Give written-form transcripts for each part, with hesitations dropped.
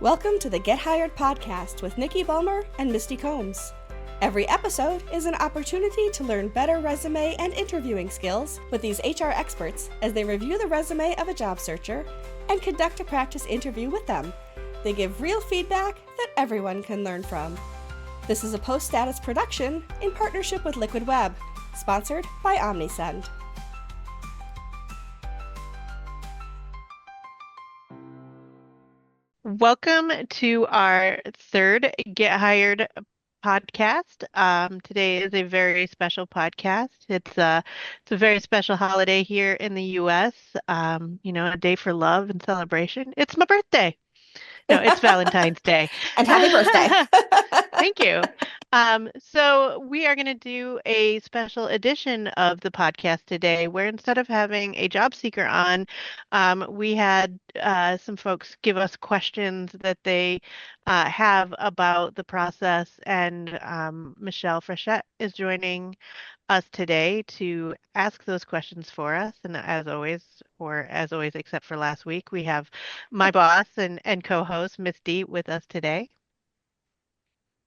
Welcome to the Get Hired podcast with Nicky, Bulmer, and Misty. Every episode is an opportunity to learn better resume and interviewing skills with these HR experts as they review the resume of a job searcher and conduct a practice interview with them. They give real feedback that everyone can learn from. This is a post-status production in partnership with Liquid Web, sponsored by OmniSend. Welcome to our third Get Hired podcast. Today is a very special podcast. It's a very special holiday here in the U.S. A day for love and celebration. It's my birthday. No, it's Valentine's Day. And happy birthday. Thank you. So we are going to do a special edition of the podcast today where instead of having a job seeker on, we had some folks give us questions that they have about the process. And Michelle Frechette is joining us today to ask those questions for us. And as always, except for last week, we have my boss and co-host Misty with us today.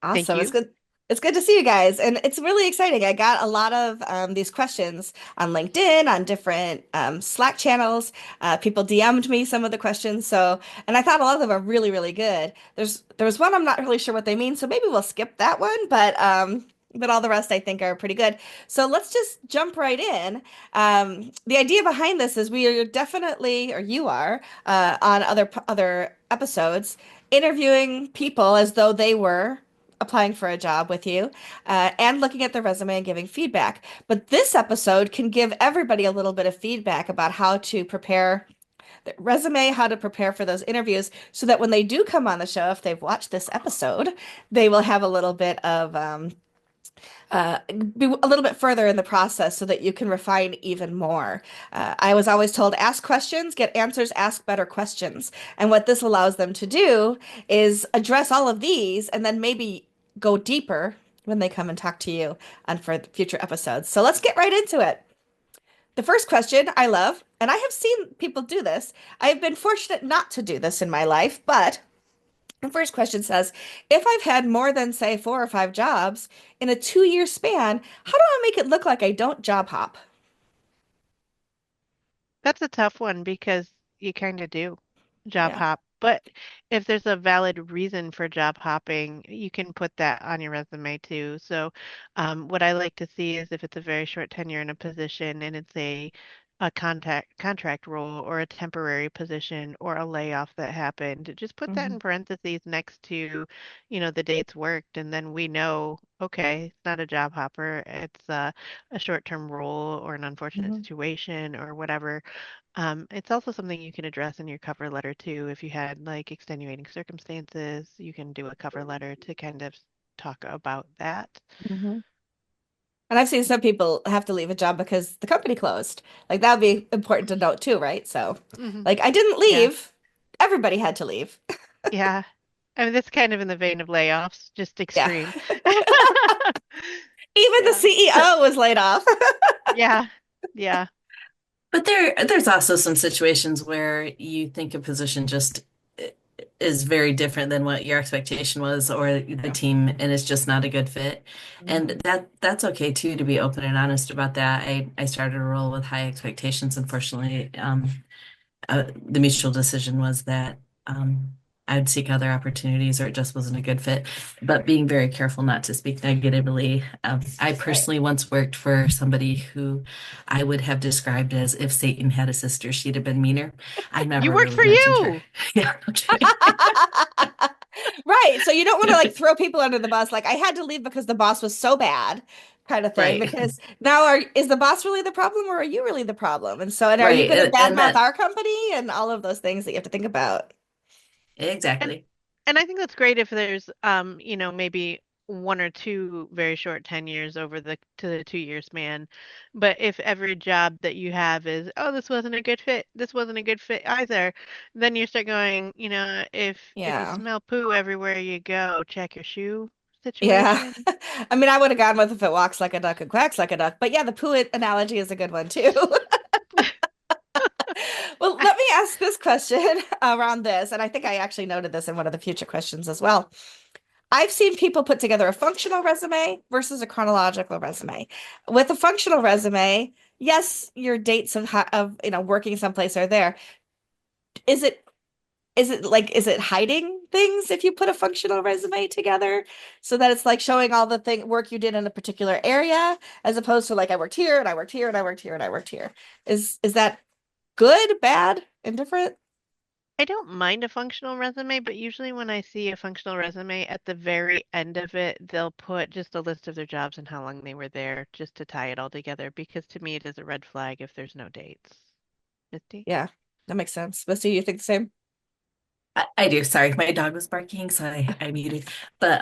Thank Awesome. you. It's good to see you guys. And it's really exciting. I got a lot of these questions on LinkedIn, on different Slack channels. People DM'd me some of the questions. And I thought a lot of them are really, really good. There's one I'm not really sure what they mean, so maybe we'll skip that one. But all the rest I think are pretty good. So let's just jump right in. The idea behind this is we are definitely, or you are, on other episodes, interviewing people as though they were applying for a job with you, and looking at their resume and giving feedback. But this episode can give everybody a little bit of feedback about how to prepare the resume, how to prepare for those interviews, so that when they do come on the show, if they've watched this episode, they will have a little bit of be a little bit further in the process so that you can refine even more. I was always told, ask questions, get answers, ask better questions. And what this allows them to do is address all of these and then maybe go deeper when they come and talk to you on for future episodes. So let's get right into it. The first question I love, and I have seen people do this. I have been fortunate not to do this in my life, but the first question says, if I've had more than, say, 4 or 5 jobs in a 2-year span, how do I make it look like I don't job hop? That's a tough one because you kind of do job Yeah. hop. But if there's a valid reason for job hopping, you can put that on your resume too. So, what I like to see is if it's a very short tenure in a position and it's a contract role or a temporary position or a layoff that happened, just put that Hmm. in parentheses next to, the dates worked, and then we know, okay, it's not a job hopper, it's a short-term role or an unfortunate Hmm. situation or whatever. It's also something you can address in your cover letter too. If you had like extenuating circumstances, you can do a cover letter to kind of talk about that. Hmm. And I've seen some people have to leave a job because the company closed. Like that would be important to note too, right? So, Hmm. like I didn't Yeah, leave. Everybody had to leave. yeah. I mean, that's kind of in the vein of layoffs, just Yeah. extreme. Even the Yeah, CEO was laid off. yeah, yeah. But there's also some situations where you think a position just is very different than what your expectation was or the Yeah. team and it's just not a good fit. And Hmm. that's okay too to be open and honest about that. I started a role with high expectations. Unfortunately, the mutual decision was that I would seek other opportunities or it just wasn't a good fit. But being very careful not to speak negatively. I Right. personally once worked for somebody who I would have described as if Satan had a sister, she'd have been meaner. I You never worked really for mentioned her. you. Yeah, okay. Right. So you don't want to like throw people under the bus. Like I had to leave because the boss was so bad, kind of thing. Right, Because now is the boss really the problem or are you really the problem? And are you right. going to And badmouth that our company and all of those things that you have to think about? And exactly. and I think that's great if there's maybe one or two very short tenures over the 2 year span. But if every job that you have is, oh, this wasn't a good fit, this wasn't a good fit either, then you start going, if you Yeah. smell poo everywhere you go, check your shoe Yeah. situation. I mean, I would have gone with if it walks like a duck and quacks like a duck. But yeah, the poo analogy is a good one too. Well, I, let me asked this question around this, and I think I actually noted this in one of the future questions as well. I've seen people put together a functional resume versus a chronological resume. With a functional resume, yes, your dates of working someplace are there. Is it is it hiding things if you put a functional resume together so that it's like showing all the work you did in a particular area as opposed to like I worked here and I worked here and I worked here and I worked here? Is that good, bad, indifferent? I don't mind a functional resume, but usually when I see a functional resume, at the very end of it, they'll put just a list of their jobs and how long they were there just to tie it all together, because to me it is a red flag if there's no dates. Misty? Yeah, that makes sense. Misty, you think the same? I do. Sorry, my dog was barking, so I muted. But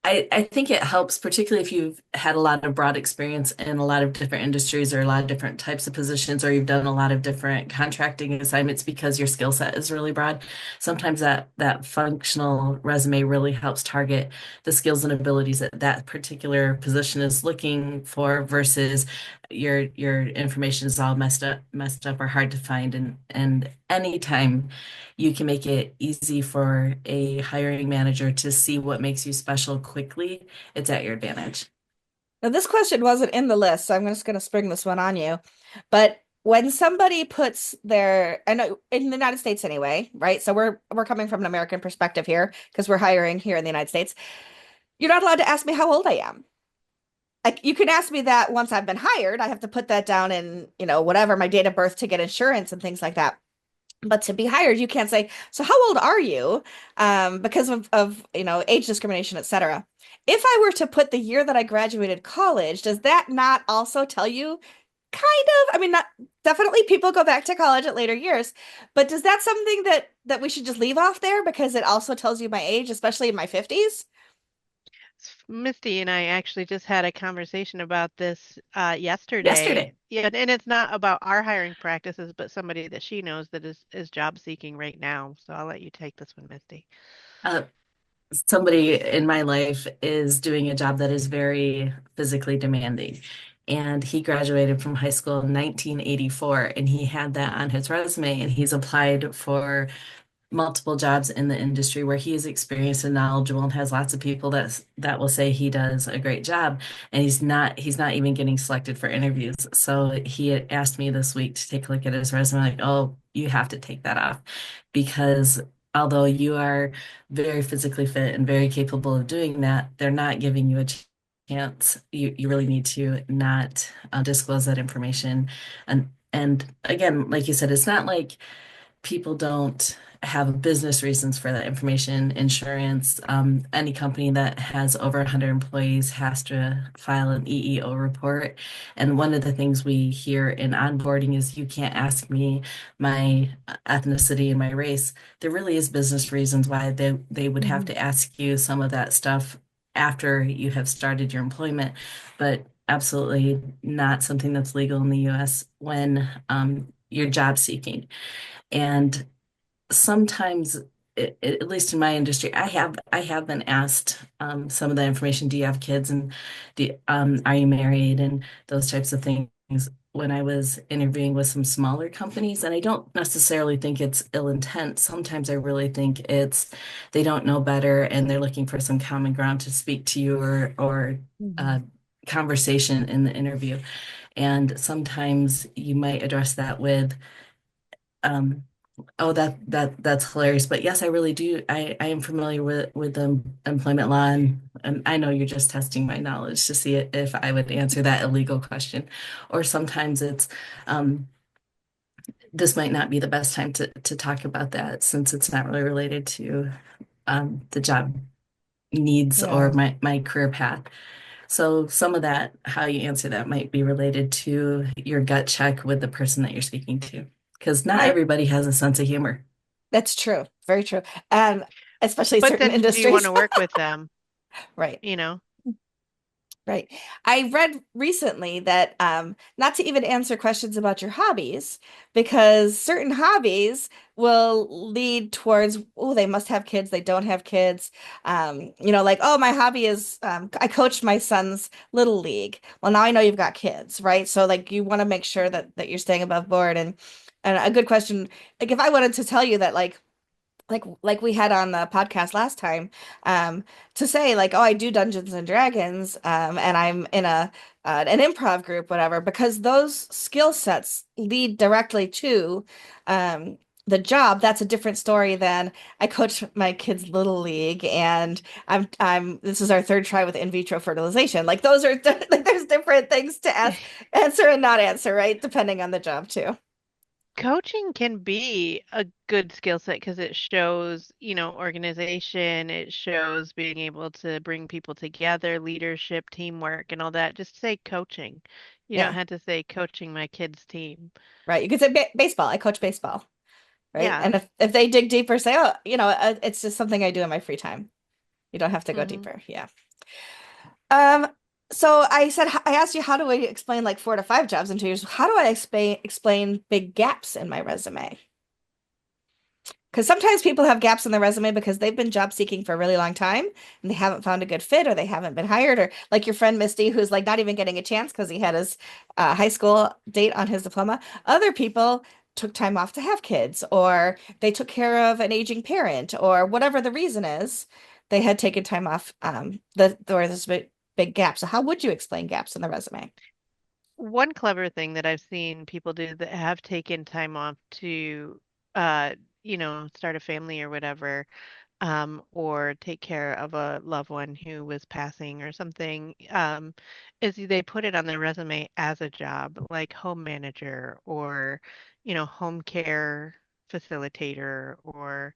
I think it helps, particularly if you've had a lot of broad experience in a lot of different industries or a lot of different types of positions, or you've done a lot of different contracting assignments because your skill set is really broad. Sometimes that functional resume really helps target the skills and abilities that that particular position is looking for versus your information is all messed up or hard to find. And anytime you can make it easy for a hiring manager to see what makes you special quickly, it's at your advantage. Now, this question wasn't in the list, so I'm just going to spring this one on you. But when somebody puts I know in the United States anyway, right? So we're coming from an American perspective here because we're hiring here in the United States. You're not allowed to ask me how old I am. Like you can ask me that once I've been hired. I have to put that down in, whatever my date of birth to get insurance and things like that. But to be hired, you can't say, so how old are you? Because of age discrimination, etc. If I were to put the year that I graduated college, does that not also tell you kind of, I mean, not definitely people go back to college at later years, but does that something that we should just leave off there because it also tells you my age, especially in my 50s? Misty and I actually just had a conversation about this yesterday. Yesterday, Yeah, and it's not about our hiring practices, but somebody that she knows that is job seeking right now. So I'll let you take this one, Misty. uh, somebody in my life is doing a job that is very physically demanding. And he graduated from high school in 1984, and he had that on his resume, and he's applied for multiple jobs in the industry where he is experienced and knowledgeable and has lots of people that will say he does a great job, and he's not even getting selected for interviews. So he had asked me this week to take a look at his resume, like, oh, you have to take that off because although you are very physically fit and very capable of doing that, they're not giving you a chance. You really need to not disclose that information. And again, like you said, it's not like people don't have business reasons for that information. Insurance, any company that has over 100 employees has to file an EEO report. And one of the things we hear in onboarding is you can't ask me my ethnicity and my race. There really is business reasons why they would have Mhm. to ask you some of that stuff after you have started your employment, but absolutely not something that's legal in the US when you're job seeking. And sometimes, at least in my industry, I have been asked some of the information. Do you have kids, and are you married, and those types of things when I was interviewing with some smaller companies. And I don't necessarily think it's ill intent. Sometimes I really think it's they don't know better and they're looking for some common ground to speak to you or Mhm. conversation in the interview. And sometimes you might address that with um, oh, that's hilarious. But yes, I really do. I am familiar with the employment law, and I know you're just testing my knowledge to see if I would answer that illegal question. Or sometimes it's this might not be the best time to talk about that since it's not really related to the job needs or Yeah. my career path. So some of that, how you answer that might be related to your gut check with the person that you're speaking to, because not I everybody has a sense of humor. That's true. Very true. And especially But certain then do you want industries. to work with them? Right. You know, Right. I read recently that not to even answer questions about your hobbies, because certain hobbies will lead towards, oh, they must have kids, they don't have kids. Like, oh, my hobby is I coached my son's little league. Well, now I know you've got kids, right? So like you want to make sure that you're staying above board. And And a good question, like if I wanted to tell you that like we had on the podcast last time, to say like, oh, I do Dungeons and Dragons, and I'm in a an improv group, whatever, because those skill sets lead directly to the job. That's a different story than I coach my kids' little league, and I'm this is our third try with in vitro fertilization. Like those are like there's different things to answer and not answer, right? Depending on the job too. Coaching can be a good skill set because it shows, organization, it shows being able to bring people together, leadership, teamwork, and all that. Just say coaching. You don't Yeah, have to say coaching my kids' team. right. You could say baseball. I coach baseball. Right? Yeah. And if they dig deeper, say, oh, it's just something I do in my free time. You don't have to go hmm deeper. Yeah. Um, so I asked you how do I explain like 4 to 5 jobs in 2 years? How do I explain big gaps in my resume? Because sometimes people have gaps in their resume because they've been job seeking for a really long time and they haven't found a good fit or they haven't been hired, or like your friend Misty, who's like not even getting a chance because he had his high school date on his diploma. Other people took time off to have kids, or they took care of an aging parent, or whatever the reason is, they had taken time off. There was this big gap. So how would you explain gaps in the resume? One clever thing that I've seen people do that have taken time off to, start a family or whatever, or take care of a loved one who was passing or something, is they put it on their resume as a job, like home manager or, home care facilitator or,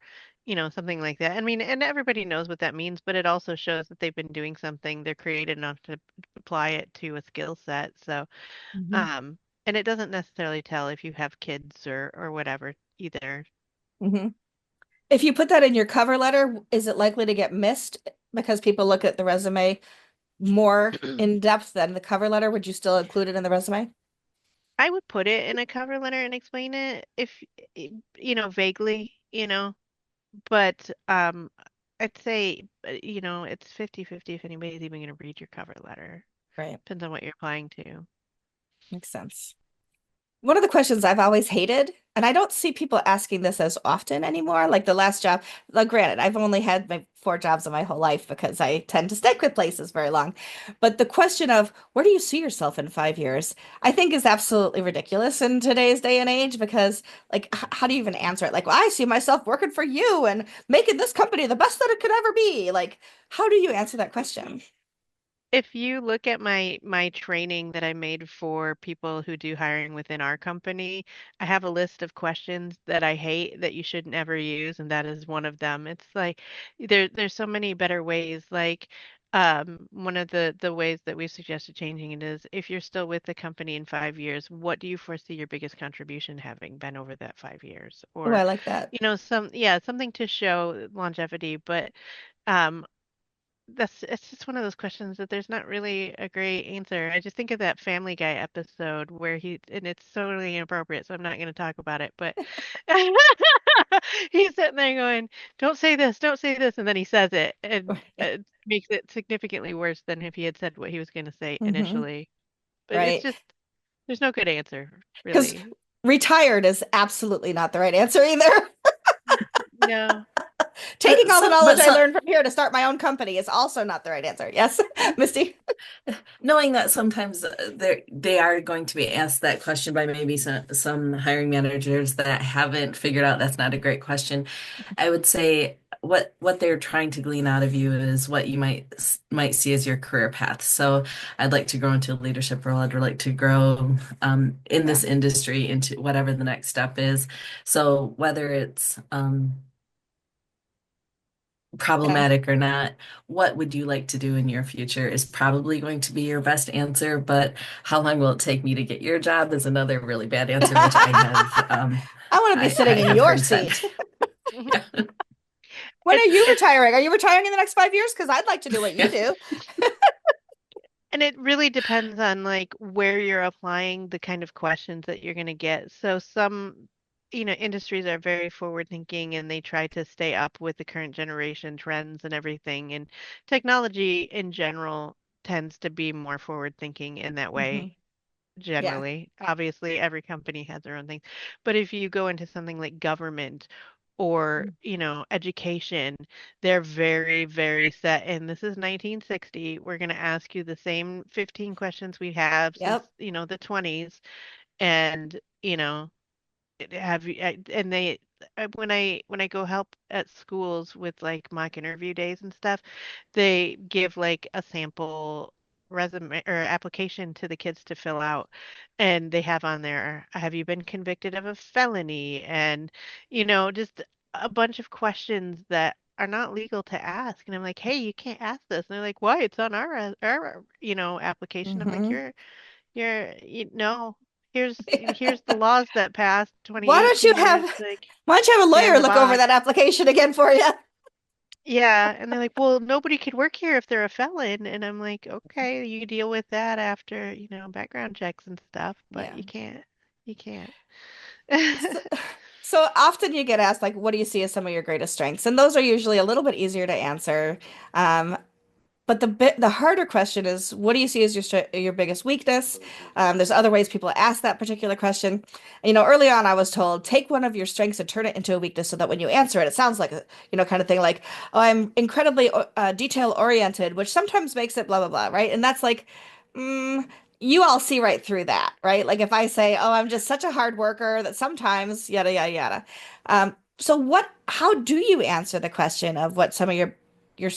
something like that. I mean, and everybody knows what that means, but it also shows that they've been doing something, they're creative enough to apply it to a skill set. So, Hmm. um, and it doesn't necessarily tell if you have kids or whatever either. Hmm. If you put that in your cover letter, is it likely to get missed because people look at the resume more in depth than the cover letter? Would you still include it in the resume? I would put it in a cover letter and explain it if, vaguely, but I'd say, it's 50-50 if anybody's even going to read your cover letter. Right. Depends on what you're applying to. Makes sense. One of the questions I've always hated, and I don't see people asking this as often anymore, like the last job, like granted, I've only had my 4 jobs in my whole life because I tend to stick with places very long. But the question of where do you see yourself in 5 years, I think is absolutely ridiculous in today's day and age because like how do you even answer it? Like, well, I see myself working for you and making this company the best that it could ever be. Like, how do you answer that question? If you look at my training that I made for people who do hiring within our company, I have a list of questions that I hate that you should never use, and that is one of them. It's like there's so many better ways. Like one of the ways that we've suggested changing it is if you're still with the company in 5 years, what do you foresee your biggest contribution having been over that 5 years? Oh, I Or, like that. something to show longevity, but um it's just one of those questions that there's not really a great answer. I just think of that Family Guy episode where and it's totally inappropriate, so I'm not going to talk about it, but he's sitting there going, don't say this," and then he says it, and it makes it significantly worse than if he had said what he was going to say Hmm. initially. But it's Right. just, there's no good answer, Because really. retired is absolutely not the right answer either. No. Taking all the knowledge But I some learned from here to start my own company is also not the right answer. Yes, Misty. knowing that sometimes they are going to be asked that question by maybe some hiring managers that haven't figured out that's not a great question. I would say what they're trying to glean out of you is what you might see as your career path. So I'd like to grow into a leadership role. I'd like to grow in Yeah. this industry into whatever the next step is. So whether it's Yeah. problematic or not, what would you like to do in your future is probably going to be your best answer, but how long will it take me to get your job is another really bad answer, which I want to be I sitting in have your heard said. seat. Yeah. When are It's you it's retiring? Are you retiring in the next 5 years? Because I'd like to do what you Yeah. do. And it really depends on like where you're applying the kind of questions that you're going to get. So some, industries are very forward thinking and they try to stay up with the current generation trends and everything. And technology in general tends to be more forward thinking in that Hmm. way. Yeah. generally. Obviously, every company has their own thing. But if you go into something like government or, education, they're very, very set. And this is 1960. We're going to ask you the same 15 questions we have since, Yep. the 20s. And, have you, and they, when I go help at schools with like mock interview days and stuff, they give like a sample resume or application to the kids to fill out, and they have on there, have you been convicted of a felony? And just a bunch of questions that are not legal to ask. And I'm like, hey, you can't ask this. And they're like, why? It's on our application. I'm like, Hmm. no, here's the laws that passed Why don't you 2018, and have it's like why don't you have a they're in lawyer the look over that box. application again for you? Yeah, and they're like, well, nobody could work here if they're a felon. And I'm like, okay, you deal with that after, background checks and stuff, but Yeah. you can't. You can't. So, so often you get asked, like, what do you see as some of your greatest strengths? And those are usually a little bit easier to answer. Um, But the harder question is, what do you see as your biggest weakness? There's other ways people ask that particular question. Early on, I was told take one of your strengths and turn it into a weakness, so that when you answer it, it sounds like a kind of thing like, oh, I'm incredibly detail oriented, which sometimes makes it blah blah blah, right? And that's like, mm, you all see right through that, right? Like if I say, oh, I'm just such a hard worker that sometimes yada yada yada. So how do you answer the question of what some of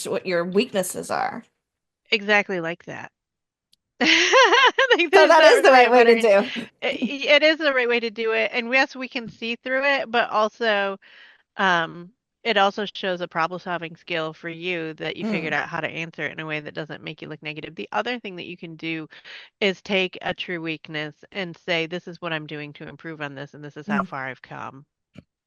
what your weaknesses are? Exactly like that. Like So there's that not is the really a right way to better. do. It is the right way to do it, and yes, we can see through it, but also Um, it also shows a problem-solving skill for you that you figured Mm, out how to answer it in a way that doesn't make you look negative. The other thing that you can do is take a true weakness and say, this is what I'm doing to improve on this, and this is how mm, far I've come.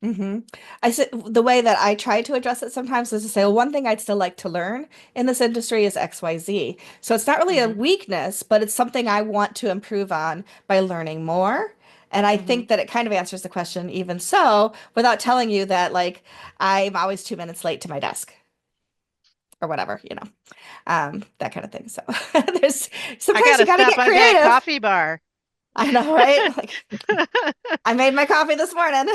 hmm I said the way that I try to address it sometimes is to say, well, one thing I'd still like to learn in this industry is XYZ. So it's not really a Hmm. weakness, but it's something I want to improve on by learning more. And I Hmm. think that it kind of answers the question, even so, without telling you that, like, I'm always 2 minutes late to my desk or whatever, that kind of thing. So there's I sometimes you gotta got to stop get by that creative. coffee bar. I know, right? Like, I made my coffee this morning.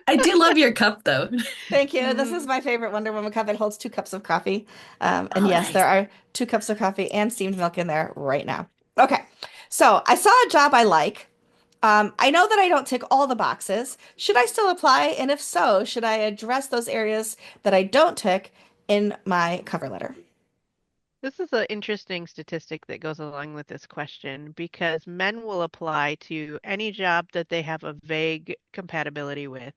I do love your cup though. Thank you. This is Hmm. my favorite Wonder Woman cup. It holds 2 cups of coffee. And Oh, yes, there nice. are 2 cups of coffee and steamed milk in there right now. Okay. So I saw a job I like. I know that I don't tick all the boxes. Should I still apply? And if so, should I address those areas that I don't tick in my cover letter? This is an interesting statistic that goes along with this question because men will apply to any job that they have a vague compatibility with.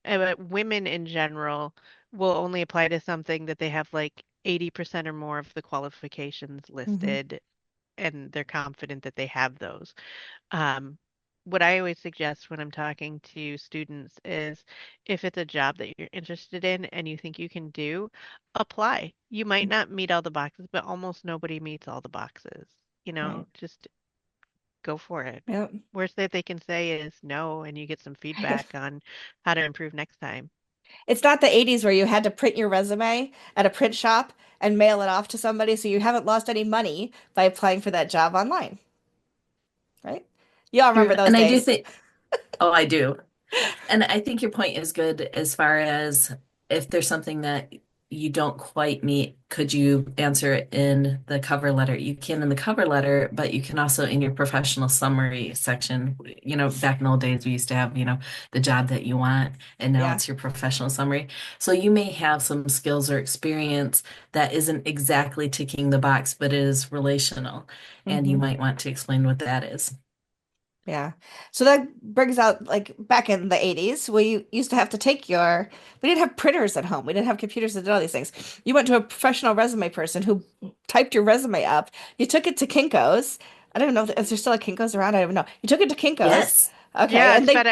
But women in general will only apply to something that they have like 80% or more of the qualifications Hmm. listed and they're confident that they have those. Um, what I always suggest when I'm talking to students is if it's a job that you're interested in and you think you can do, apply. You might not meet all the boxes, but almost nobody meets all the boxes. Right. Just go for it. Yep. Worst that they can say is no, and you get some feedback on how to improve next time. It's not the 80s where you had to print your resume at a print shop and mail it off to somebody, so you haven't lost any money by applying for that job online, right? Y'all remember True. those And I do days. think, oh, I do. And I think your point is good as far as if there's something that you don't quite meet, could you answer it in the cover letter? You can in the cover letter, but you can also in your professional summary section. Back in the old days, we used to have, the job that you want, and now Yeah. it's your professional summary. So you may have some skills or experience that isn't exactly ticking the box, but is relational. And you Hmm. might want to explain what that is. Yeah. So that brings out, like, back in the 80s, we used to have to we didn't have printers at home. We didn't have computers that did all these things. You went to a professional resume person who typed your resume up. You took it to Kinko's. I don't know, is there still a Kinko's around? I don't even know. You took it to Kinko's. Yes. Okay. Yeah, And it's they,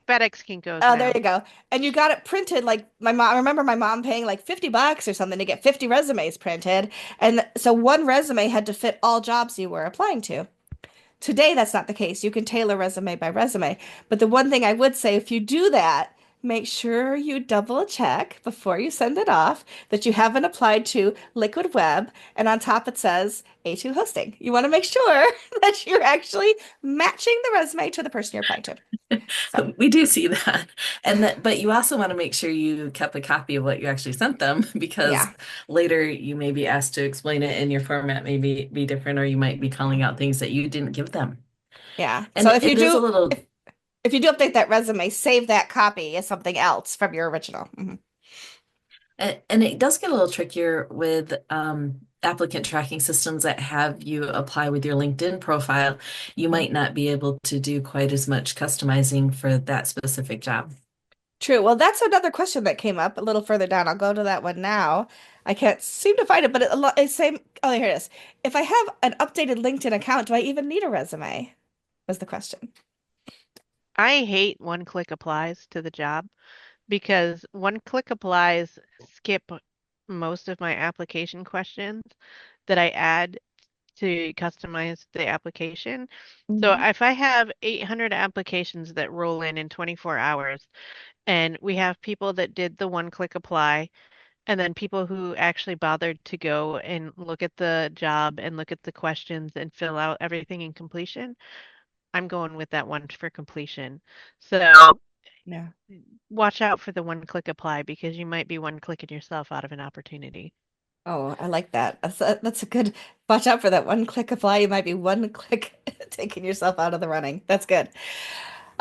FedEx Kinko's oh, there now. you go. And you got it printed, like my mom, I remember my mom paying like $50 or something to get 50 resumes printed. And so one resume had to fit all jobs you were applying to. Today, that's not the case. You can tailor resume by resume. But the one thing I would say, if you do that, make sure you double check before you send it off that you haven't applied to Liquid Web, and on top it says A2 hosting. You want to make sure that you're actually matching the resume to the person you're applying to. So, We do see that. And that, but you also want to make sure you kept a copy of what you actually sent them because yeah, later you may be asked to explain it and your format may be different, or you might be calling out things that you didn't give them. yeah. And So if you it is a do, little, if you do update that resume, save that copy as something else from your original. and it does get a little trickier with applicant tracking systems that have you apply with your LinkedIn profile. You Mhm. might not be able to do quite as much customizing for that specific job. True. Well, that's another question that came up a little further down. I'll go to that one now. I can't seem to find it, but it's same. Oh, here it is. If I have an updated LinkedIn account, do I even need a resume? Was the question. I hate one-click applies to the job because one-click applies skip most of my application questions that I add to customize the application. So Mhm. if I have 800 applications that roll in 24 hours, and we have people that did the one-click apply, and then people who actually bothered to go and look at the job and look at the questions and fill out everything in completion, I'm going with that one for completion. So Yeah. watch out for the one-click apply because you might be one-clicking yourself out of an opportunity. Oh, I like that. That's a good watch out for that one click apply. You might be one click taking yourself out of the running. That's good.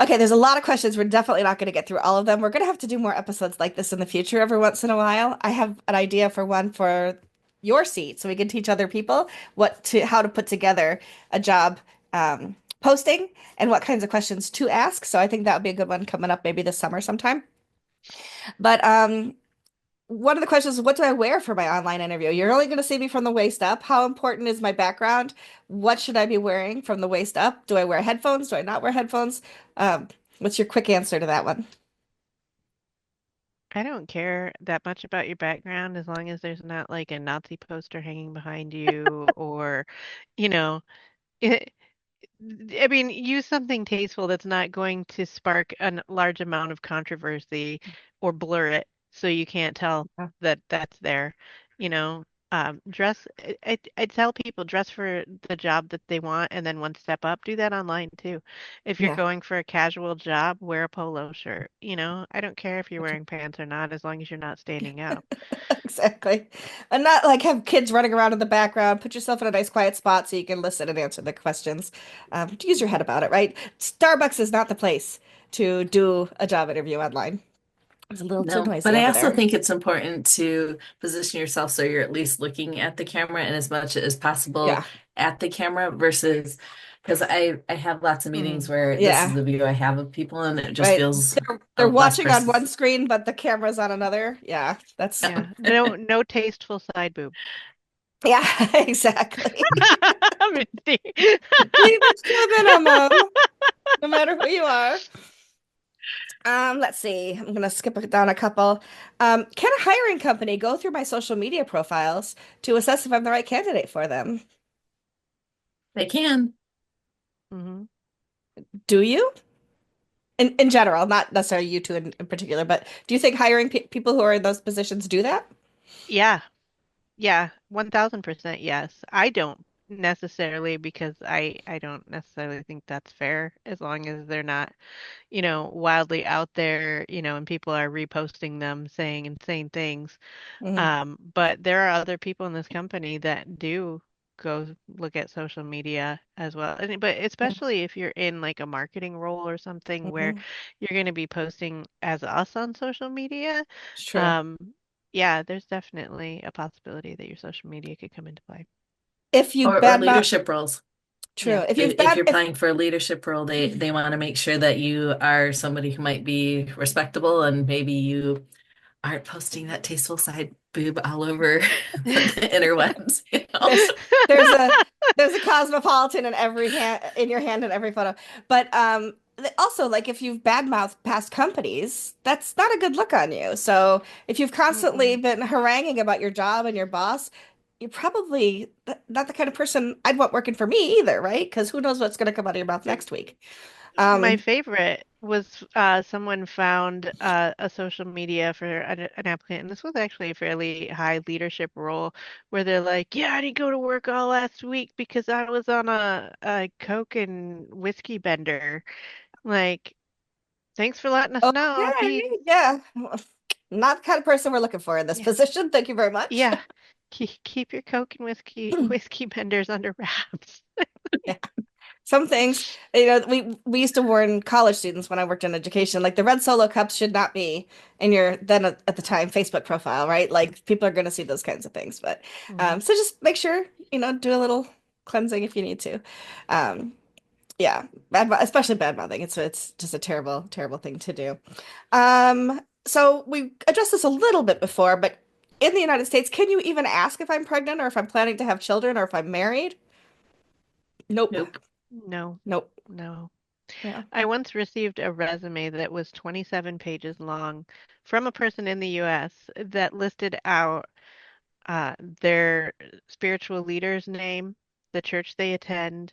Okay, there's a lot of questions. We're definitely not going to get through all of them. We're going to have to do more episodes like this in the future every once in a while. I have an idea for one for your seat so we can teach other people how to put together a job posting and what kinds of questions to ask. So I think that would be a good one coming up maybe this summer sometime. But one of the questions is, what do I wear for my online interview? You're only going to see me from the waist up. How important is my background? What should I be wearing from the waist up? Do I wear headphones? Do I not wear headphones? What's your quick answer to that one? I don't care that much about your background as long as there's not like a Nazi poster hanging behind you or, you know, I mean, use something tasteful that's not going to spark a large amount of controversy or blur it so you can't tell Yeah. that that's there. You know, dress, I tell people dress for the job that they want and then one step up. Do that online too. If you're Yeah. going for a casual job, wear a polo shirt. You know, I don't care if you're wearing pants or not as long as you're not standing out. Exactly. And not like have kids running around in the background. Put yourself in a nice quiet spot so you can listen and answer the questions. Use your head about it, right? Starbucks is not the place to do a job interview online. It's a little too No, but noisy I over also there. think it's important to position yourself so you're at least looking at the camera and as much as possible Yeah. at the camera versus because I have lots of meetings Mhm. where this is Yeah. the view I have of people and it just Right. feels They're less watching on one personal. screen, but the camera's on another. Yeah, that's Yeah, no tasteful side boob. yeah, exactly. Misty. Keep it to a minimum, no matter who you are. Let's see. I'm gonna skip it down a couple. Can a hiring company go through my social media profiles to assess if I'm the right candidate for them? They can. hmm Do you? In general, not necessarily you two in particular, but do you think hiring pe people who are in those positions do that? Yeah, yeah, 1000% yes. I don't necessarily because I don't necessarily think that's fair as long as they're not, wildly out there, and people are reposting them saying insane things. Mhm. But there are other people in this company that do go look at social media as well. But especially if you're in like a marketing role or something where Mhm. you're going to be posting as us on social media, It's true. um, yeah, there's definitely a possibility that your social media could come into play. If you Or badmouth, leadership roles. true. Yeah. If you're applying for a leadership role, they want to make sure that you are somebody who might be respectable and maybe you aren't posting that tasteful side boob all over the interwebs, you know? There's there's a there's a cosmopolitan in every hand in your hand in every photo. But also like if you've badmouthed past companies, that's not a good look on you. So if you've constantly Mm-mm. been haranguing about your job and your boss, you're probably not the kind of person I'd want working for me either, right? Because who knows what's going to come out of your mouth next week. My Um, favorite was someone found a social media for an applicant, and this was actually a fairly high leadership role where they're like, "Yeah, I didn't go to work all last week because I was on a Coke and whiskey bender." Like, thanks for letting us know. okay, yeah. Not the kind of person we're looking for in this Yeah, position. Thank you very much. yeah. Keep your Coke and whiskey benders under wraps. Yeah. Some things, we used to warn college students when I worked in education, like the red Solo cups should not be in your then at the time Facebook profile, right? Like people are going to see those kinds of things. But Mhm. so just make sure, do a little cleansing if you need to. Um, yeah, especially bad mouthing. It's just a terrible, terrible thing to do. So we addressed this a little bit before, but in the United States, can you even ask if I'm pregnant or if I'm planning to have children or if I'm married? Nope. Nope. No, Nope. no. Yeah. I once received a resume that was 27 pages long from a person in the US that listed out their spiritual leader's name, the church they attend,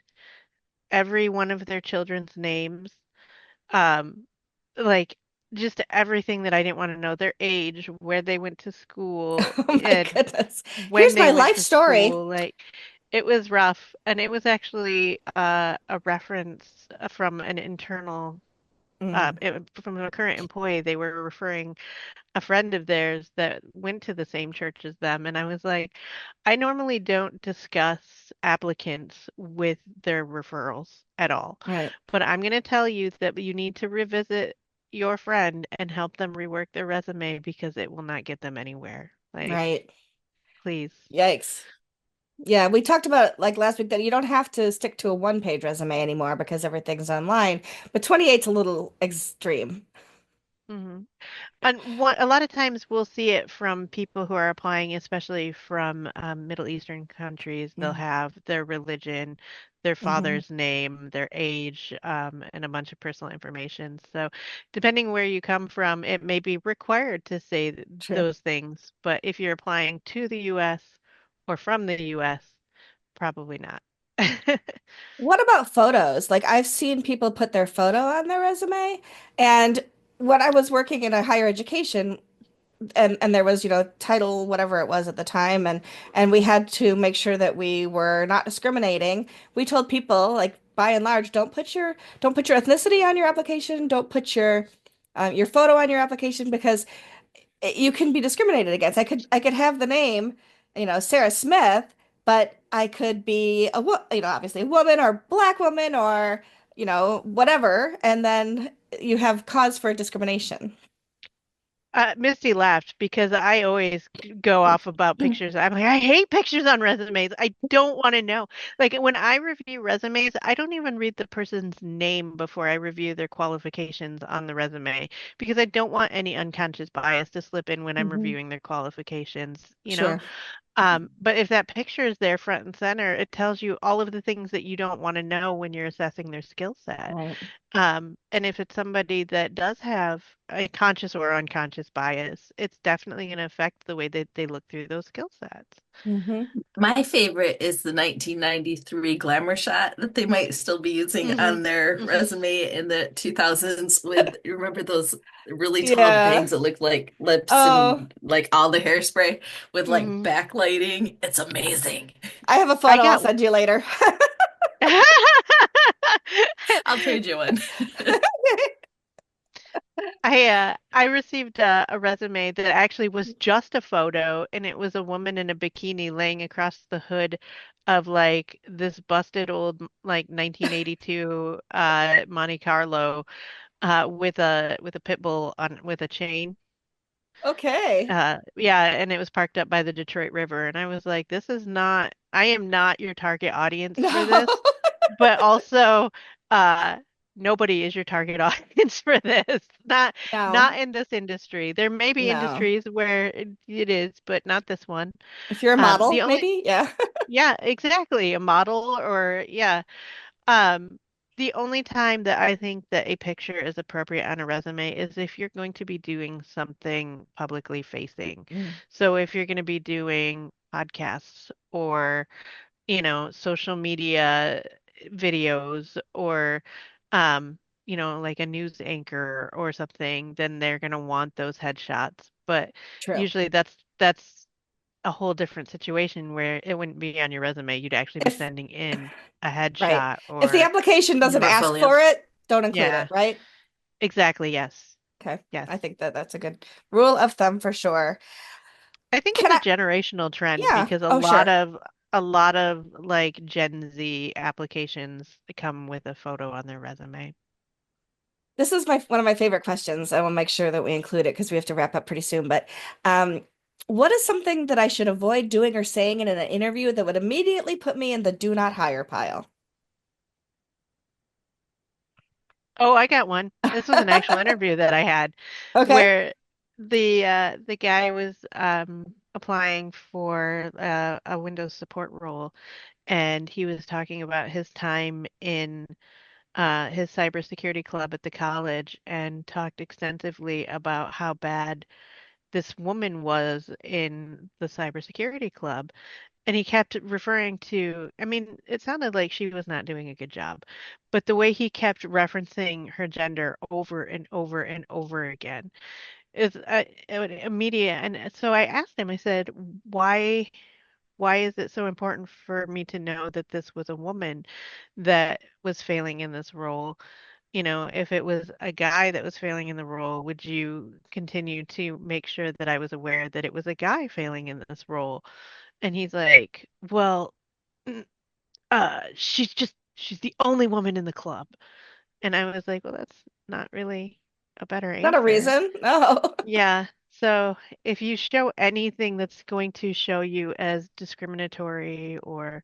every one of their children's names, um, like just everything that I didn't want to know, their age, where they went to school, Oh my and goodness. when Here's they my went life to story. school. Like it was rough, and it was actually a reference from an internal Mm, from a current employee. They were referring a friend of theirs that went to the same church as them. And I was like, I normally don't discuss applicants with their referrals at all. right, But I'm going to tell you that you need to revisit your friend and help them rework their resume because it will not get them anywhere. Like, right. please. Yikes. Yeah, we talked about like last week that you don't have to stick to a one-page resume anymore because everything's online, but 28's a little extreme. hmm And a lot of times we'll see it from people who are applying, especially from Middle Eastern countries. They'll Mm, have their religion, their hmm. father's name, their age, and a bunch of personal information. So, depending where you come from, it may be required to say True. those things. But if you're applying to the U.S. or from the U.S., probably not. What about photos? Like I've seen people put their photo on their resume, and when I was working in a higher education, and there was, title whatever it was at the time, and we had to make sure that we were not discriminating. We told people like by and large, don't put your ethnicity on your application, don't put your photo on your application because you can be discriminated against. I could have the name, Sarah Smith, but I could be obviously a woman or black woman or whatever, and then you have cause for discrimination. Misty laughed because I always go off about pictures. I'm like, I hate pictures on resumes. I don't want to know. Like when I review resumes, I don't even read the person's name before I review their qualifications on the resume because I don't want any unconscious bias to slip in when I'm Hmm. reviewing their qualifications, you know? Sure. But if that picture is there front and center, it tells you all of the things that you don't want to know when you're assessing their skill set. Right. And if it's somebody that does have a conscious or unconscious bias, it's definitely going to affect the way that they look through those skill sets. Hmm. My favorite is the 1993 glamour shot that they might still be using hmm on their hmm resume in the 2000s with, you remember those really tall Yeah. bangs that look like lips Oh, and like all the hairspray with like hmm backlighting? It's amazing. I have a I photo I'll got send you later. I'll trade you one. I received a resume that actually was just a photo, and it was a woman in a bikini laying across the hood of like this busted old like 1982 Monte Carlo with a pit bull on with a chain. Okay. Yeah, and it was parked up by the Detroit River, and I was like, this is not, I am not your target audience for No. this, but also uh nobody is your target audience for this. Not No. in this industry. There may be No. industries where it is, but not this one. If you're a The model, only maybe? Yeah. Yeah, exactly, a model or yeah. Um, the only time that I think that a picture is appropriate on a resume is if you're going to be doing something publicly facing. Mm. So if you're going to be doing podcasts or, social media videos or like a news anchor or something, then they're going to want those headshots. But True. usually that's a whole different situation where it wouldn't be on your resume. You'd actually be If sending in a right. headshot If the or, application Your doesn't ask portfolio. for it, don't include it, yeah, right? exactly. Yes. Okay. Yes. I think that that's a good rule of thumb for sure. I think it's Can a I? generational trend Yeah. because Oh, sure. a lot of like Gen Z applications come with a photo on their resume. This is my one of my favorite questions. I will make sure that we include it because we have to wrap up pretty soon. But um, what is something that I should avoid doing or saying in an interview that would immediately put me in the do not hire pile? Oh, I got one. This was an actual interview that I had Okay. where the guy was applying for a Windows support role, and he was talking about his time in his cybersecurity club at the college and talked extensively about how bad this woman was in the cybersecurity club. And he kept referring to, I mean, it sounded like she was not doing a good job, but the way he kept referencing her gender over and over and over again is immediate. And so I asked him, I said, why is it so important for me to know that this was a woman that was failing in this role? If it was a guy that was failing in the role, would you continue to make sure that I was aware that it was a guy failing in this role? And he's like, well, mm, she's the only woman in the club. And I was like, well, that's not really a better Not a answer. reason. No. Yeah. So if you show anything that's going to show you as discriminatory or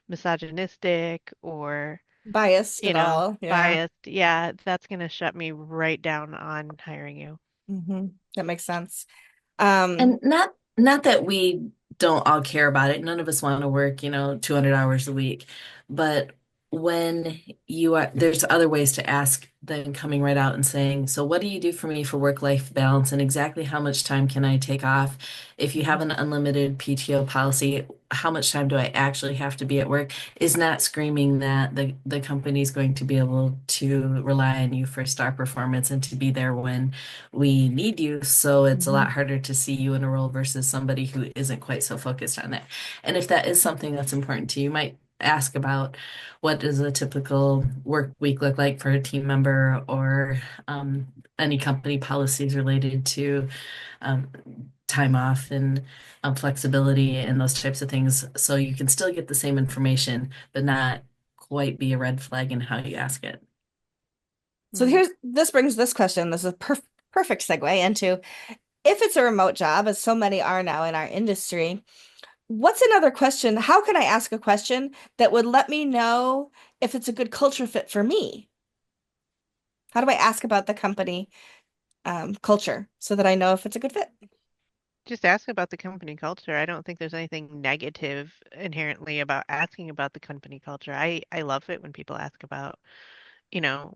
misogynistic or, Biased at all. Yeah. biased, yeah, that's going to shut me right down on hiring you. That makes sense. Um, And not that we don't all care about it. None of us want to work, 200 hours a week. But when there's other ways to ask than coming right out and saying, so what do you do for me for work-life balance and exactly how much time can I take off? If you have mhm, an unlimited PTO policy, how much time do I actually have to be at work? Is not screaming that the company is going to be able to rely on you for star performance and to be there when we need you. So it's a lot mhm, harder to see you in a role versus somebody who isn't quite so focused on that. And if that is something that's important to you, you might ask about what does a typical work week look like for a team member or any company policies related to um, time off and flexibility and those types of things. So you can still get the same information, but not quite be a red flag in how you ask it. So Mm. this brings this question. This is a perfect segue into if it's a remote job, as so many are now in our industry. What's another question? How can I ask a question that would let me know if it's a good culture fit for me? How do I ask about the company culture so that I know if it's a good fit? Just ask about the company culture. I don't think there's anything negative inherently about asking about the company culture. I love it when people ask about,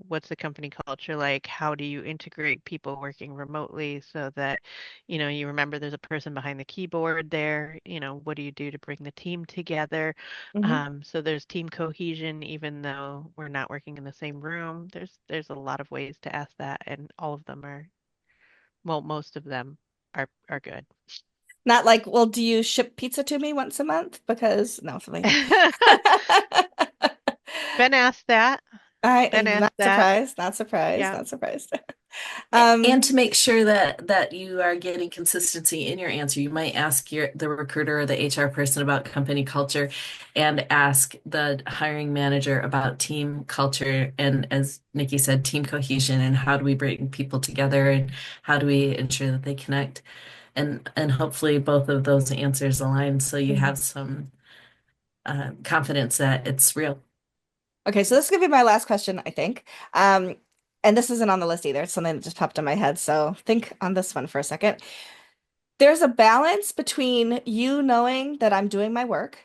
what's the company culture like? How do you integrate people working remotely so that, you remember there's a person behind the keyboard there? What do you do to bring the team together? Hmm. So there's team cohesion, even though we're not working in the same room. There's a lot of ways to ask that, and all of them are, well, most of them are good. Not like, well, do you ship pizza to me once a month? Because no, for me. Been asked that. I Been am not asked that. surprised, not surprised, Yeah. not surprised. Um, And to make sure that you are getting consistency in your answer, you might ask the recruiter or the HR person about company culture and ask the hiring manager about team culture and, as Nikki said, team cohesion and how do we bring people together and how do we ensure that they connect, and hopefully both of those answers align so you mhm. have some confidence that it's real. Okay, so this is gonna be my last question, I think. And this isn't on the list either. It's something that just popped in my head. So think on this one for a second. There's a balance between you knowing that I'm doing my work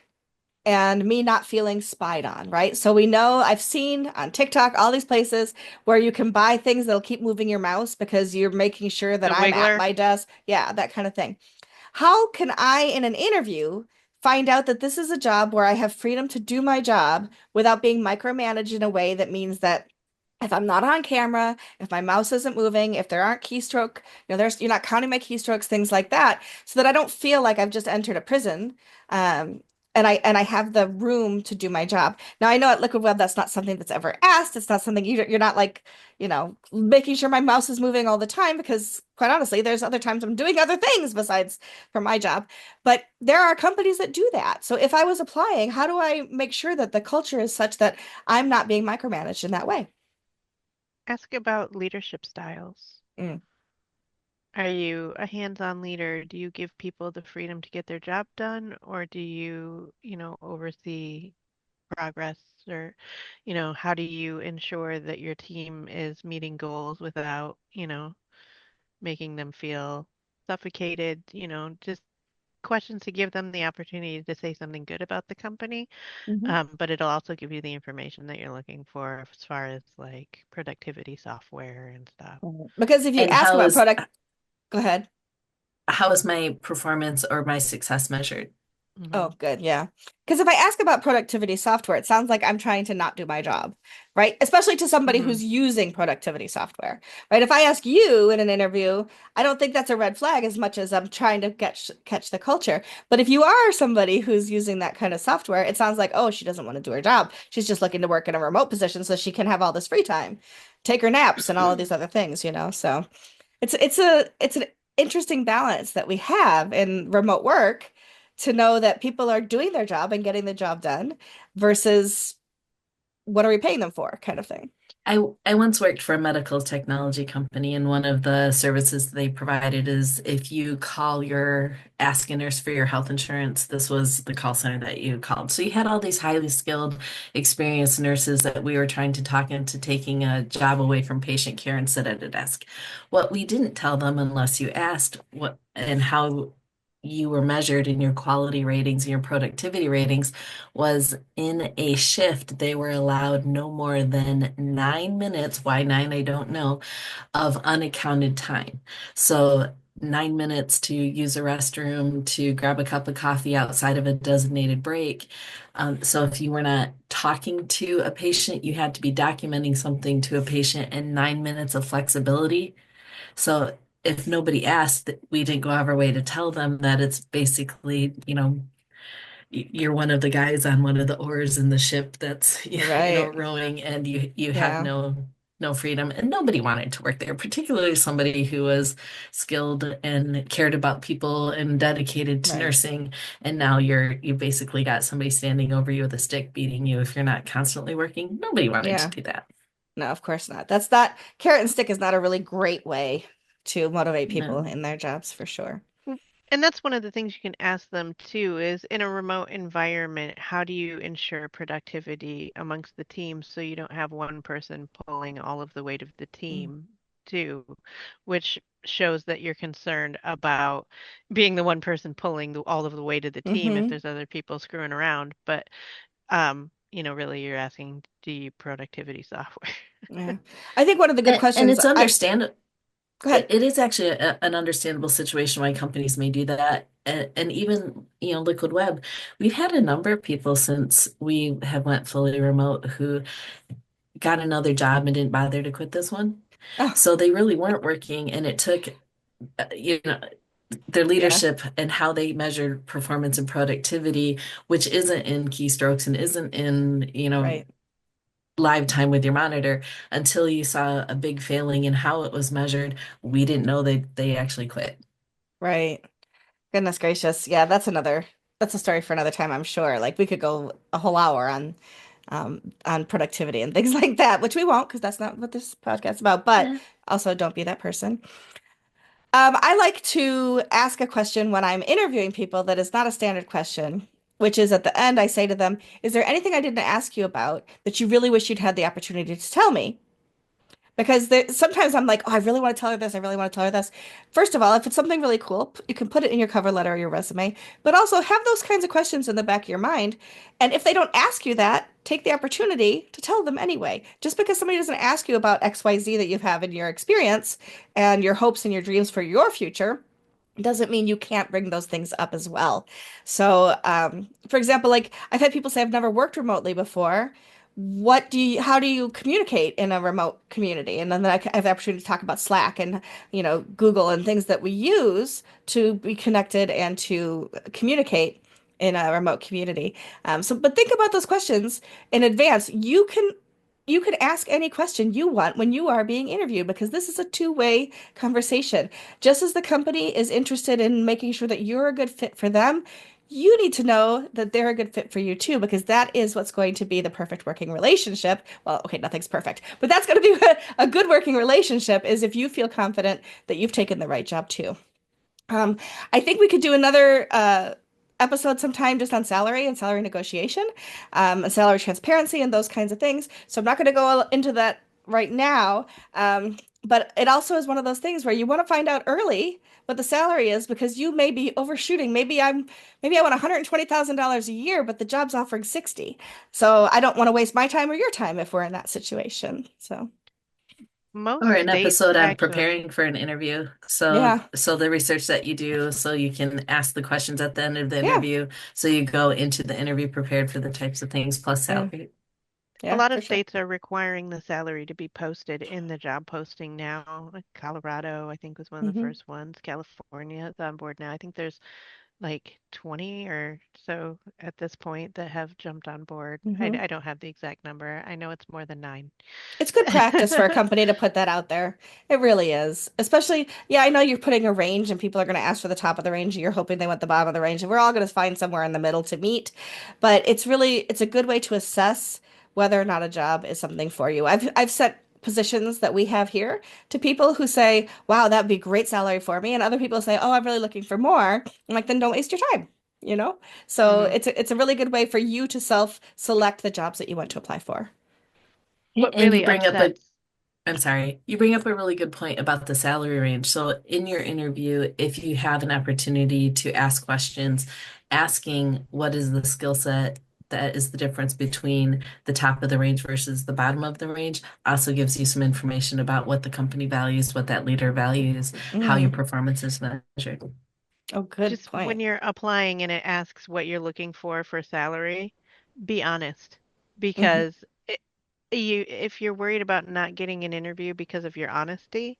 and me not feeling spied on, right? So we know I've seen on TikTok all these places where you can buy things that'll keep moving your mouse because you're making sure that The I'm at Wiggler. my desk. Yeah, that kind of thing. How can I, in an interview, find out that this is a job where I have freedom to do my job without being micromanaged in a way that means that if I'm not on camera, if my mouse isn't moving, if there aren't keystroke, you're not counting my keystrokes, things like that, so that I don't feel like I've just entered a prison. Um, and I have the room to do my job. Now I know at Liquid Web that's not something that's ever asked. It's not something you're not like, making sure my mouse is moving all the time because quite honestly, there's other times I'm doing other things besides for my job. But there are companies that do that. So if I was applying, how do I make sure that the culture is such that I'm not being micromanaged in that way? Ask about leadership styles. Mm. Are you a hands-on leader? Do you give people the freedom to get their job done, or do you, oversee progress, or, how do you ensure that your team is meeting goals without, making them feel suffocated, just questions to give them the opportunity to say something good about the company. Mhm. But it'll also give you the information that you're looking for as far as like productivity software and stuff. Mhm. Because if you And ask about product, go ahead. how is my performance or my success measured? Oh, Hmm. good. Yeah. Because if I ask about productivity software, it sounds like I'm trying to not do my job, right? Especially to somebody Hmm. who's using productivity software, right? If I ask you in an interview, I don't think that's a red flag as much as I'm trying to catch the culture. But if you are somebody who's using that kind of software, it sounds like, oh, she doesn't want to do her job. She's just looking to work in a remote position so she can have all this free time, take her naps and all of these other things. So it's an interesting balance that we have in remote work to know that people are doing their job and getting the job done versus what are we paying them for kind of thing. I once worked for a medical technology company, and one of the services they provided is if you ask a nurse for your health insurance, this was the call center that you called. So you had all these highly skilled, experienced nurses that we were trying to talk into taking a job away from patient care and sit at a desk. What we didn't tell them unless you asked what and how you were measured in your quality ratings and your productivity ratings was in a shift, they were allowed no more than 9 minutes, why nine, I don't know, of unaccounted time. So 9 minutes to use a restroom, to grab a cup of coffee outside of a designated break. So if you were not talking to a patient, you had to be documenting something to a patient and 9 minutes of flexibility. So if nobody asked, we didn't go out of our way to tell them that it's basically, you're one of the guys on one of the oars in the ship that's Right. rowing, and you have Yeah. no freedom, and nobody wanted to work there, particularly somebody who was skilled and cared about people and dedicated to Right. nursing. And now you basically got somebody standing over you with a stick beating you if you're not constantly working. Nobody wanted to Yeah. do that. No, of course not. That's not carrot and stick is not a really great way to motivate people No. in their jobs for sure. And that's one of the things you can ask them too is in a remote environment, how do you ensure productivity amongst the team so you don't have one person pulling all of the weight of the team too, which shows that you're concerned about being the one person pulling all of the weight of the team if Mm-hmm. there's other people screwing around. But really you're asking, do you productivity software? Yeah. I think one of the good And questions it's understandable. go ahead. It is actually an understandable situation why companies may do that. And even, Liquid Web, we've had a number of people since we have went fully remote who got another job and didn't bother to quit this one. Oh, So they really weren't working, and it took, uh, you know, their yeah. leadership and how they measured performance and productivity, which isn't in keystrokes and isn't in, Right. live time with your monitor until you saw a big failing in how it was measured. We didn't know they actually quit. Right. Goodness gracious. Yeah, that's a story for another time, I'm sure. Like we could go a whole hour on productivity and things like that, which we won't because that's not what this podcast is about. But Yeah. also don't be that person. I like to ask a question when I'm interviewing people that is not a standard question, which is at the end, I say to them, is there anything I didn't ask you about that you really wish you'd had the opportunity to tell me? Because sometimes I'm like, oh, I really want to tell her this. I really want to tell her this. First of all, if it's something really cool, you can put it in your cover letter or your resume, but also have those kinds of questions in the back of your mind. And if they don't ask you that, take the opportunity to tell them anyway. Just because somebody doesn't ask you about XYZ that you have in your experience and your hopes and your dreams for your future doesn't mean you can't bring those things up as well. So, for example, like I've had people say I've never worked remotely before. how do you communicate in a remote community? And then I have the opportunity to talk about Slack and, Google and things that we use to be connected and to communicate in a remote community. But think about those questions in advance. You can ask any question you want when you are being interviewed because this is a two-way conversation. Just as the company is interested in making sure that you're a good fit for them, you need to know that they're a good fit for you too, because that is what's going to be the perfect working relationship. Well, okay, nothing's perfect, but that's going to be a good working relationship is if you feel confident that you've taken the right job too. Um, I think we could do another episode sometime just on salary and salary negotiation, and salary transparency and those kinds of things. So I'm not going to go into that right now. But it also is one of those things where you want to find out early what the salary is because you may be overshooting. Maybe I want $120,000 a year, but the job's offering 60. So I don't want to waste my time or your time if we're in that situation. So Or Most an states episode on actually. preparing for an interview. So, yeah, so the research that you do, so you can ask the questions at the end of the yeah, interview. So you go into the interview prepared for the types of things plus yeah, salary. A yeah, lot for of sure. states are requiring the salary to be posted in the job posting now. Like Colorado, I think, was one of the Hmm. first ones. California is on board now. I think there's like 20 or so at this point that have jumped on board. Hmm. I don't have the exact number. I know it's more than nine. It's good practice for a company to put that out there. It really is. Especially, yeah, I know you're putting a range and people are going to ask for the top of the range and you're hoping they want the bottom of the range and we're all going to find somewhere in the middle to meet. But it's a good way to assess whether or not a job is something for you. I've set positions that we have here to people who say, "Wow, that'd be great salary for me." And other people say, "Oh, I'm really looking for more." I'm like, "Then don't waste your time." You know? So hmm it's a really good way for you to self-select the jobs that you want to apply for. What And you really bring up a upsets. I'm sorry. You bring up a really good point about the salary range. So in your interview, if you have an opportunity to ask questions, asking what is the skill set that is the difference between the top of the range versus the bottom of the range also gives you some information about what the company values, what that leader values, how your Mm. performance is measured. Oh, good Just when point. you're applying and it asks what you're looking for salary, be honest. Hmm. Because if you're worried about not getting an interview because of your honesty,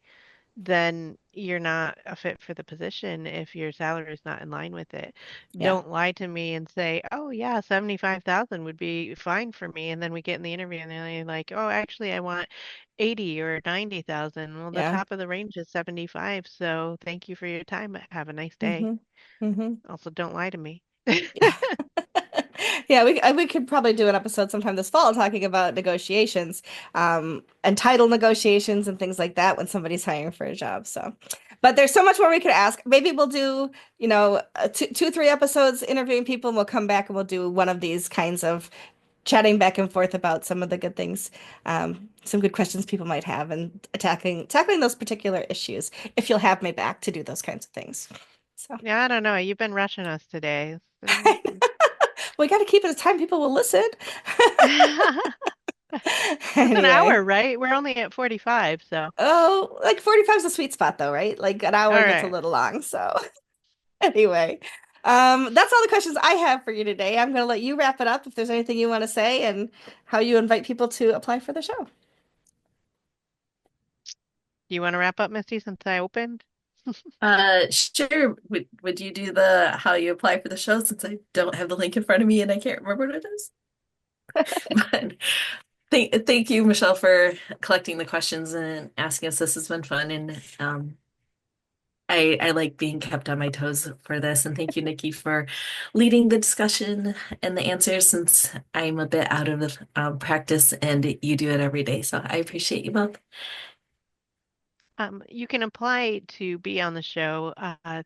then you're not a fit for the position if your salary is not in line with it. Yeah. Don't lie to me and say, "Oh yeah, 75,000 would be fine for me." And then we get in the interview and they're like, "Oh, actually I want 80 or 90,000." Well, the Yeah. top of the range is 75, so thank you for your time. Have a nice day. Hmm. Hmm. Also, don't lie to me. Yeah. Yeah, we could probably do an episode sometime this fall talking about negotiations, and title negotiations and things like that when somebody's hiring for a job. So, but there's so much more we could ask. Maybe we'll do, two, 3 episodes interviewing people, and we'll come back and we'll do one of these kinds of chatting back and forth about some of the good things, some good questions people might have, and tackling those particular issues. If you'll have me back to do those kinds of things. So. Yeah, I don't know. You've been rushing us today. So- We got to keep it as time people will listen. It's an Anyway, hour, right? We're only at 45, so oh, like 45 is a sweet spot though, right? Like an all hour gets a right. little long. So anyway, that's all the questions I have for you today. I'm going to let you wrap it up if there's anything you want to say and how you invite people to apply for the show. Do you want to wrap up, Misty, since I opened? Sure. Would you do the how you apply for the show since I don't have the link in front of me and I can't remember what it is? But thank you, Michelle, for collecting the questions and asking us. This has been fun, and I like being kept on my toes for this. And thank you, Nikki, for leading the discussion and the answers since I'm a bit out of the practice and you do it every day. So I appreciate you both. You can apply to be on the show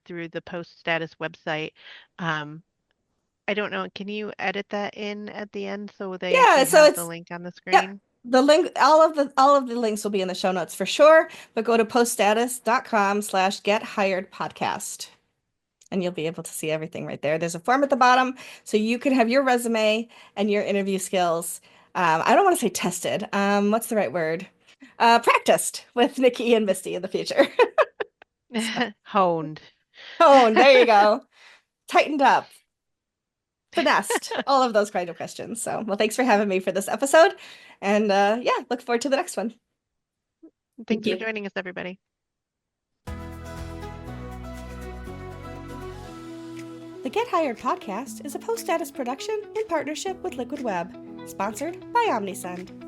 through the post status website. Um, I don't know, can you edit that in at the end so they Yeah, actually so have the it's link on the yeah, screen? the link, all of the links will be in the show notes for sure, but go to poststatus.com/get hired podcast. And you'll be able to see everything right there. There's a form at the bottom so you can have your resume and your interview skills. I don't want to say tested. What's the right word? Practiced with Nikki and Misty in the future. So, Honed. honed, there you go. Tightened up. finessed all of those kind of questions. So, well, thanks for having me for this episode. And yeah, look forward to the next one. Thanks Thank for you. joining us, everybody. The Get Hired podcast is a post-status production in partnership with Liquid Web, sponsored by OmniSend.